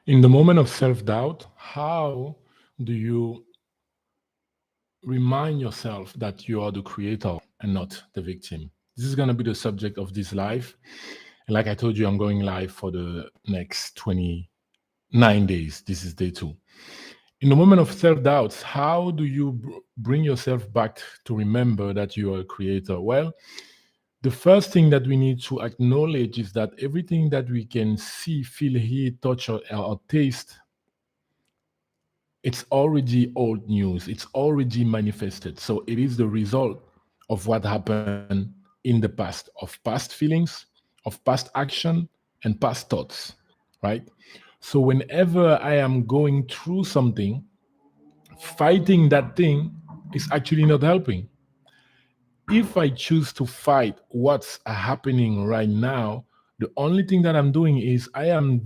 In the moment of self doubt, how do you remind yourself that you are the creator and not the victim? This is going to be the subject of this live. And like I told you, I'm going live for the next 29 days. This is day two. In the moment of self doubts, how do you bring yourself back to remember that you are a creator? Well, the first thing that we need to acknowledge is that everything that we can see, feel, hear, touch, or taste, it's already old news. It's already manifested. So it is the result of what happened in the past, of past feelings, of past action, and past thoughts, right? So whenever I am going through something, fighting that thing is actually not helping. If I choose to fight what's happening right now, the only thing that I'm doing is I am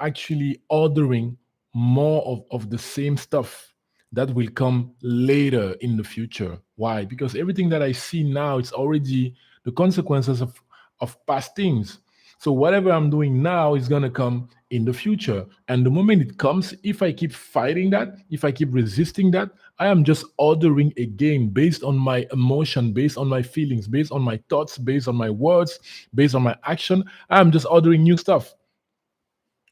actually ordering more of the same stuff that will come later in the future. Why? Because everything that I see now, it's already the consequences of past things. So whatever I'm doing now is gonna come in the future. And the moment it comes, if I keep fighting that, if I keep resisting that, I am just ordering again based on my emotion, based on my feelings, based on my thoughts, based on my words, based on my action. I am just ordering new stuff.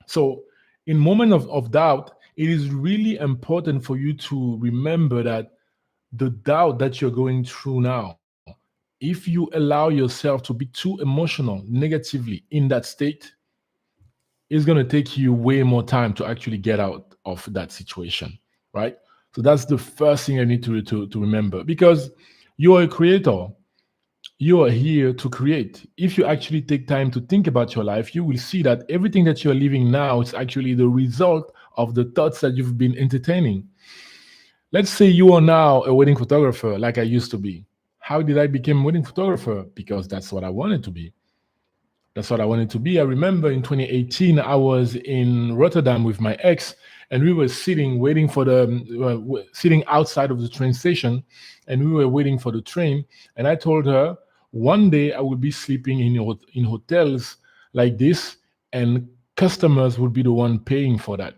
So, in moment of doubt, it is really important for you to remember that the doubt that you're going through now, if you allow yourself to be too emotional negatively in that state, it's going to take you way more time to actually get out of that situation, right? So that's the first thing I need to remember, because you are a creator. You are here to create. If you actually take time to think about your life, you will see that everything that you're living now is actually the result of the thoughts that you've been entertaining. Let's say you are now a wedding photographer like I used to be. How did I become a wedding photographer? Because that's what I wanted to be. That's what I wanted to be. I remember in 2018, I was in Rotterdam with my ex, and we were sitting, waiting for sitting outside of the train station, and we were waiting for the train. And I told her, one day I will be sleeping in hotels like this, and customers will be the one paying for that.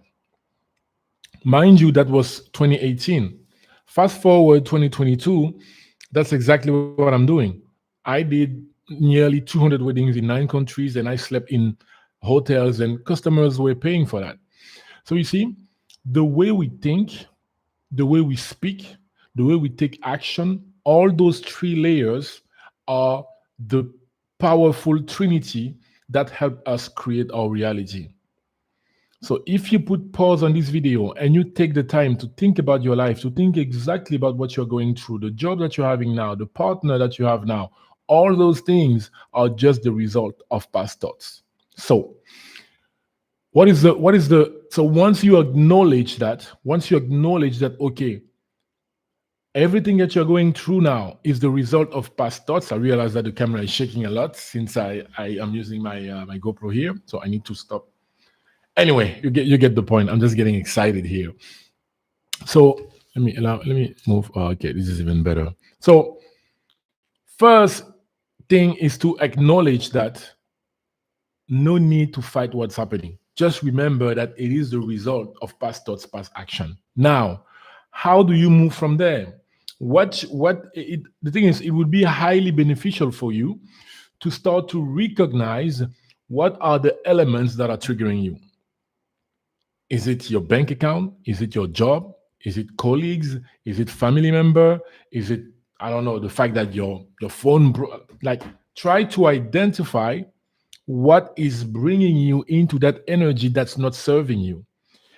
Mind you, that was 2018. Fast forward 2022, that's exactly what I'm doing. I did nearly 200 weddings in 9 countries, and I slept in hotels, and customers were paying for that. So you see, the way we think, the way we speak, the way we take action, all those three layers are the powerful trinity that help us create our reality. So if you put pause on this video and you take the time to think about your life, to think exactly about what you're going through, the job that you're having now, the partner that you have now, all those things are just the result of past thoughts. So so once you acknowledge that, okay, everything that you're going through now is the result of past thoughts. I realize that the camera is shaking a lot since I am using my GoPro here, so I need to stop. Anyway, you get the point. I'm just getting excited here. So let me move. Oh, okay, this is even better. So first thing is to acknowledge that no need to fight what's happening. Just remember that it is the result of past thoughts, past action. Now, how do you move from there? The thing is, it would be highly beneficial for you to start to recognize what are the elements that are triggering you. Is it your bank account? Is it your job? Is it colleagues? Is it family member? Is it, I don't know, the fact that your phone like, try to identify what is bringing you into that energy that's not serving you.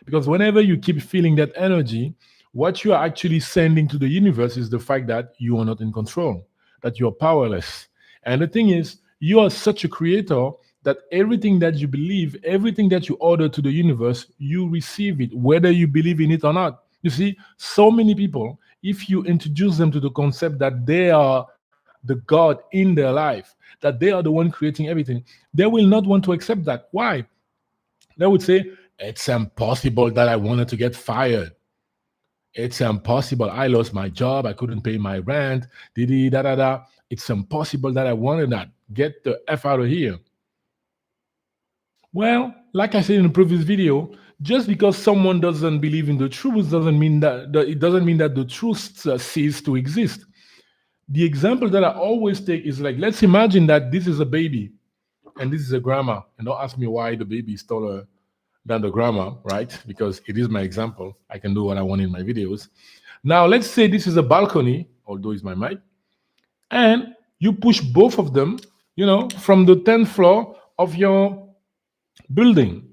Because whenever you keep feeling that energy, what you are actually sending to the universe is the fact that you are not in control, that you're powerless. And the thing is, you are such a creator that everything that you believe, everything that you order to the universe, you receive it, whether you believe in it or not. You see, so many people, if you introduce them to the concept that they are the God in their life, that they are the one creating everything, they will not want to accept that. Why? They would say, it's impossible that I wanted to get fired. It's impossible. I lost my job. I couldn't pay my rent. Didi da da da. It's impossible that I wanted that. Get the F out of here. Well, like I said in the previous video, just because someone doesn't believe in the truth doesn't mean that it doesn't mean that the truth ceases to exist. The example that I always take is like, let's imagine that this is a baby and this is a grandma, and don't ask me why the baby is taller than the grandma, right? Because it is my example. I can do what I want in my videos. Now, let's say this is a balcony, although it's my mic, and you push both of them, from the 10th floor of your building.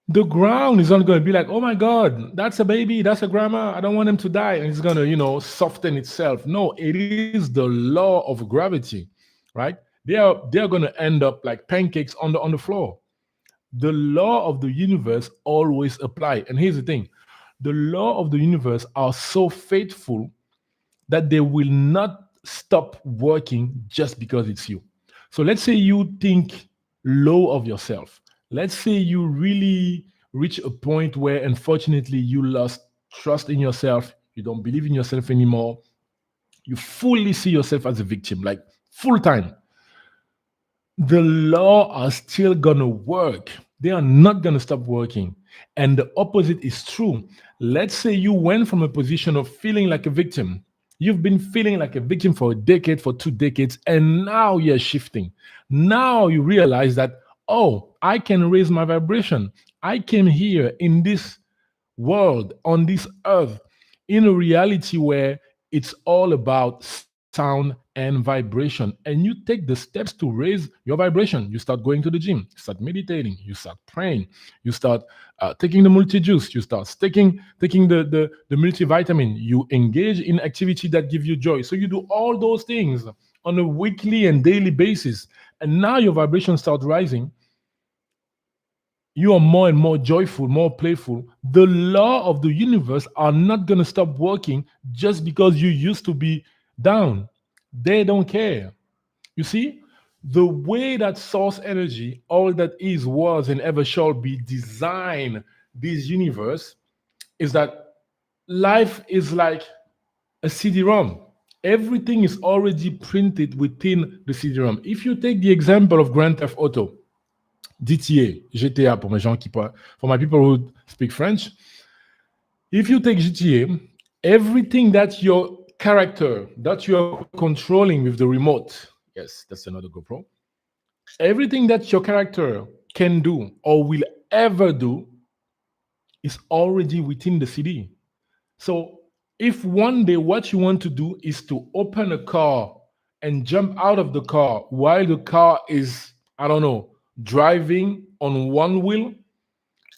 The ground is not going to be like, oh my God, that's a baby, that's a grandma, I don't want them to die. And it's going to, soften itself. No, it is the law of gravity, right? They are going to end up like pancakes on the floor. The law of the universe always apply. And here's the thing. The law of the universe are so faithful that they will not stop working just because it's you. So let's say you think low of yourself. Let's say you really reach a point where unfortunately you lost trust in yourself, you don't believe in yourself anymore, you fully see yourself as a victim, like full time. The law are still gonna work. They are not gonna stop working. And the opposite is true. Let's say you went from a position of feeling like a victim. You've been feeling like a victim for a decade, for 2 decades, and now you're shifting. Now you realize that, oh, I can raise my vibration. I came here in this world, on this earth, in a reality where it's all about sound and vibration. And you take the steps to raise your vibration. You start going to the gym, you start meditating, you start praying, you start taking the multi juice, you start taking the multivitamin, you engage in activity that give you joy. So you do all those things on a weekly and daily basis. And now your vibration starts rising, you are more and more joyful, more playful. The law of the universe are not going to stop working just because you used to be down. They don't care. You see, the way that source energy, all that is, was, and ever shall be, design this universe is that life is like a CD-ROM. Everything is already printed within the CD-ROM. If you take the example of Grand Theft Auto, GTA, GTA for my people who speak French. If you take GTA, everything that your character that you are controlling with the remote, yes, that's another GoPro. Everything that your character can do or will ever do is already within the CD. So if one day what you want to do is to open a car and jump out of the car while the car is, I don't know, driving on one wheel,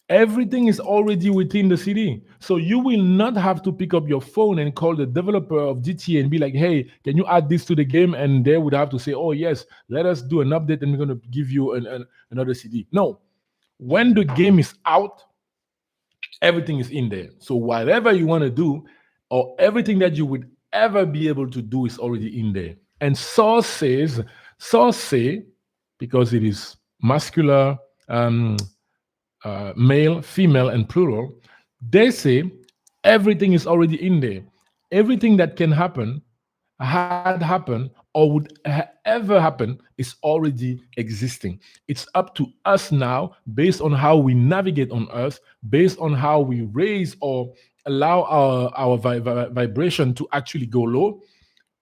everything is already within the CD. So you will not have to pick up your phone and call the developer of GTA and be like, hey, can you add this to the game? And they would have to say, oh, yes, let us do an update and we're going to give you another CD. No. When the game is out, everything is in there. So whatever you want to do or everything that you would ever be able to do is already in there. And Source say, because it is muscular, male, female, and plural, they say everything is already in there. Everything that can happen, had happened, or would ever happen is already existing. It's up to us now, based on how we navigate on Earth, based on how we raise or allow our vibration to actually go low,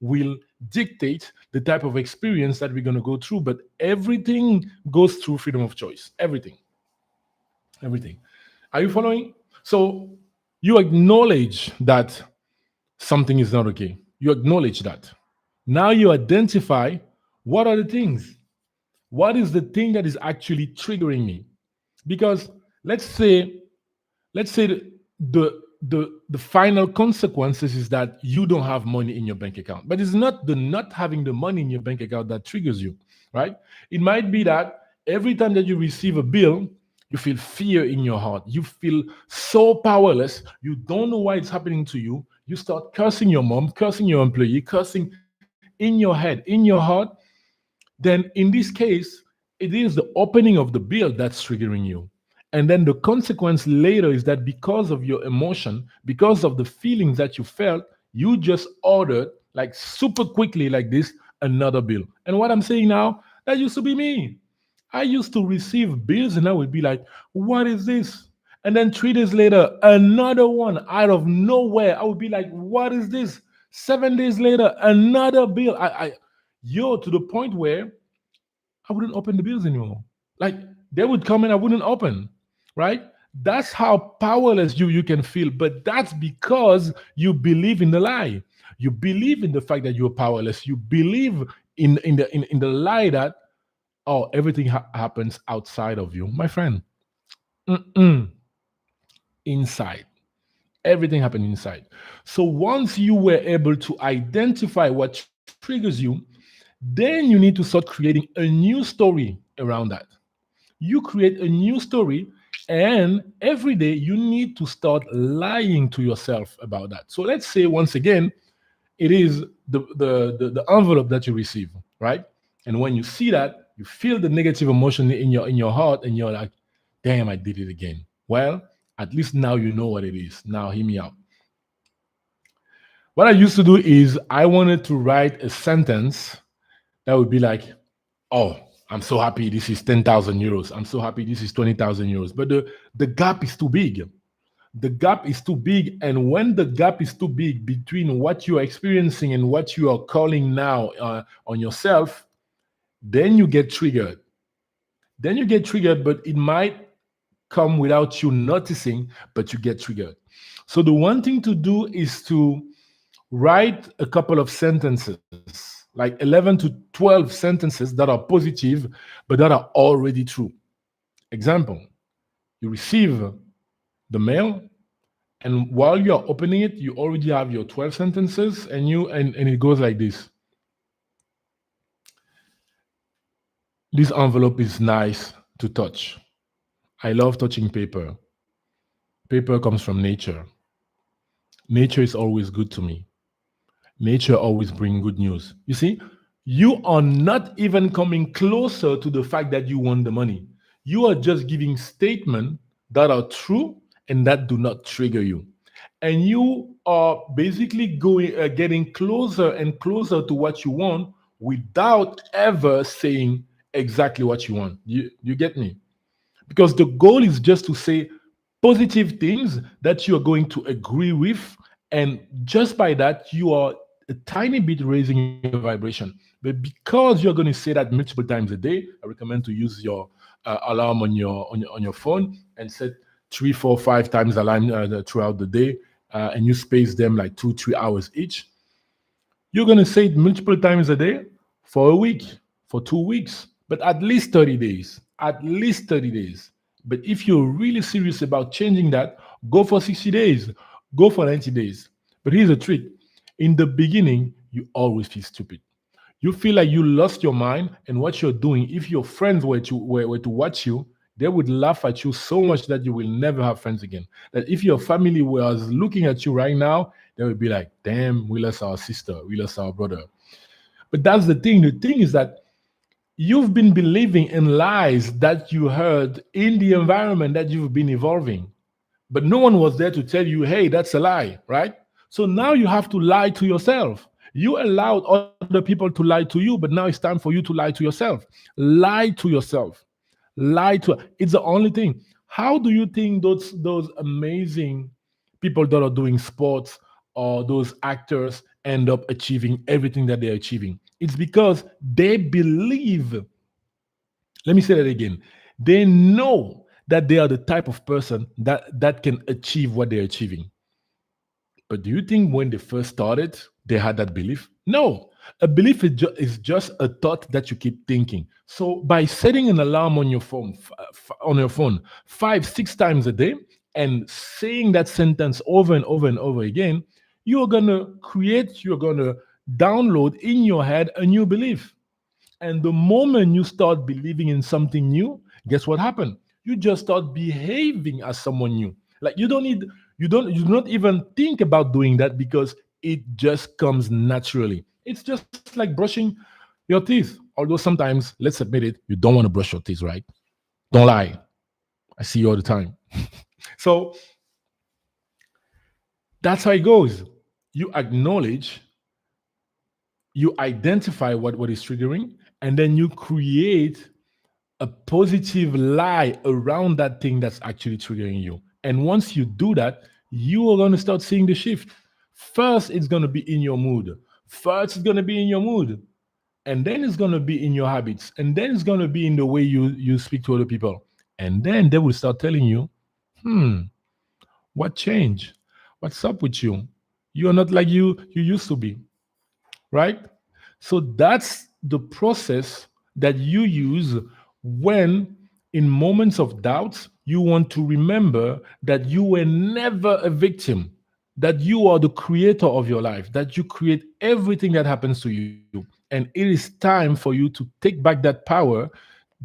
will dictate the type of experience that we're going to go through. But everything goes through freedom of choice. Everything. Are you following? So you acknowledge that something is not okay. You acknowledge that. Now you identify what are the things. What is the thing that is actually triggering me? Because let's say the final consequences is that you don't have money in your bank account. But it's not the not having the money in your bank account that triggers you, right? It might be that every time that you receive a bill, you feel fear in your heart. You feel so powerless. You don't know why it's happening to you. You start cursing your mom, cursing your employee, cursing in your head, in your heart. Then in this case, it is the opening of the bill that's triggering you. And then the consequence later is that because of your emotion, because of the feelings that you felt, you just ordered, like super quickly, like this, another bill. And what I'm saying now, that used to be me. I used to receive bills and I would be like, what is this? And then 3 days later, another one out of nowhere. I would be like, what is this? 7 days later, another bill. To the point where I wouldn't open the bills anymore. Like they would come and I wouldn't open, right? That's how powerless you can feel. But that's because you believe in the lie. You believe in the fact that you're powerless. You believe in the lie that everything happens outside of you, my friend. Mm-mm. Inside. Everything happened inside. So once you were able to identify what triggers you, then you need to start creating a new story around that. You create a new story, and every day you need to start lying to yourself about that. So let's say once again, it is the envelope that you receive, right? And when you see that, you feel the negative emotion in your heart, and you're like, damn, I did it again. Well, at least now you know what it is. Now hear me out. What I used to do is I wanted to write a sentence that would be like, oh, I'm so happy this is 10,000 euros. I'm so happy this is 20,000 euros. But the gap is too big. The gap is too big. And when the gap is too big between what you are experiencing and what you are calling now on yourself, then you get triggered. Then you get triggered, but it might come without you noticing, but you get triggered. So the one thing to do is to write a couple of sentences, like 11 to 12 sentences that are positive, but that are already true. Example, you receive the mail, and while you're opening it, you already have your 12 sentences, and it goes like this. This envelope is nice to touch. I love touching paper. Paper comes from nature. Nature is always good to me. Nature always brings good news. You see, you are not even coming closer to the fact that you want the money. You are just giving statements that are true and that do not trigger you. And you are basically getting closer and closer to what you want without ever saying exactly what you want. You get me? Because the goal is just to say positive things that you are going to agree with, and just by that you are a tiny bit raising your vibration. But because you're going to say that multiple times a day, I recommend to use your alarm on your phone and set 3, 4, 5 times alarm throughout the day, and you space them like 2, 3 hours each. You're going to say it multiple times a day for a week, for 2 weeks, but at least 30 days. At least 30 days. But if you're really serious about changing that, go for 60 days, go for 90 days. But here's the trick: in the beginning, you always feel stupid. You feel like you lost your mind and what you're doing. If your friends were to watch you, they would laugh at you so much that you will never have friends again. That if your family was looking at you right now, they would be like, damn, we lost our sister, we lost our brother. But that's the thing. The thing is that you've been believing in lies that you heard in the environment that you've been evolving. But no one was there to tell you, hey, that's a lie, right? So now you have to lie to yourself. You allowed other people to lie to you, but now it's time for you to lie to yourself. Lie to yourself. Lie to it's the only thing. How do you think those amazing people that are doing sports or those actors end up achieving everything that they're achieving? It's because they believe, let me say that again. They know that they are the type of person that can achieve what they're achieving. But do you think when they first started, they had that belief? No. A belief is just a thought that you keep thinking. So by setting an alarm on your phone, 5, 6 times a day, and saying that sentence over and over and over again, you're gonna download in your head a new belief. And the moment you start believing in something new, guess what happened? You just start behaving as someone new. Like you do not even think about doing that because it just comes naturally. It's just like brushing your teeth. Although sometimes, let's admit it, you don't want to brush your teeth, right? Don't lie. I see you all the time. So that's how it goes. You acknowledge, you identify what is triggering, and then you create a positive lie around that thing that's actually triggering you. And once you do that, you are going to start seeing the shift. First, it's going to be in your mood. First, it's going to be in your mood. And then it's going to be in your habits. And then it's going to be in the way you speak to other people. And then they will start telling you, hmm, what changed? What's up with you? You're not like you used to be, right? So that's the process that you use when, in moments of doubt, you want to remember that you were never a victim, that you are the creator of your life, that you create everything that happens to you. And it is time for you to take back that power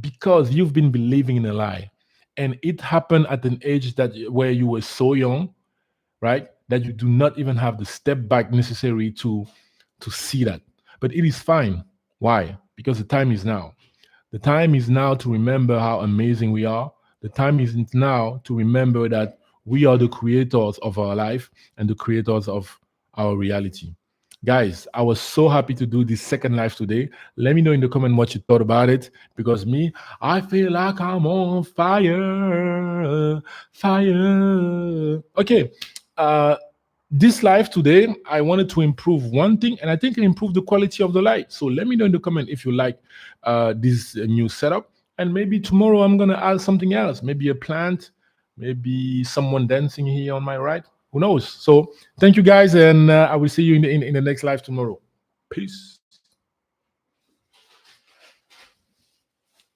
because you've been believing in a lie. And it happened at an age that where you were so young, right? That you do not even have the step back necessary to see that. But it is fine. Why? Because the time is now. The time is now to remember how amazing we are. The time is now to remember that we are the creators of our life and the creators of our reality. Guys, I was so happy to do this second live today. Let me know in the comment what you thought about it because me, I feel like I'm on fire. Fire. Okay. Uh this live today, I wanted to improve one thing, and I think it improved the quality of the light. So let me know in the comment if you like this new setup. And maybe tomorrow I'm gonna add something else, maybe a plant, maybe someone dancing here on my right. Who knows? So thank you guys, and I will see you in the next live tomorrow. Peace.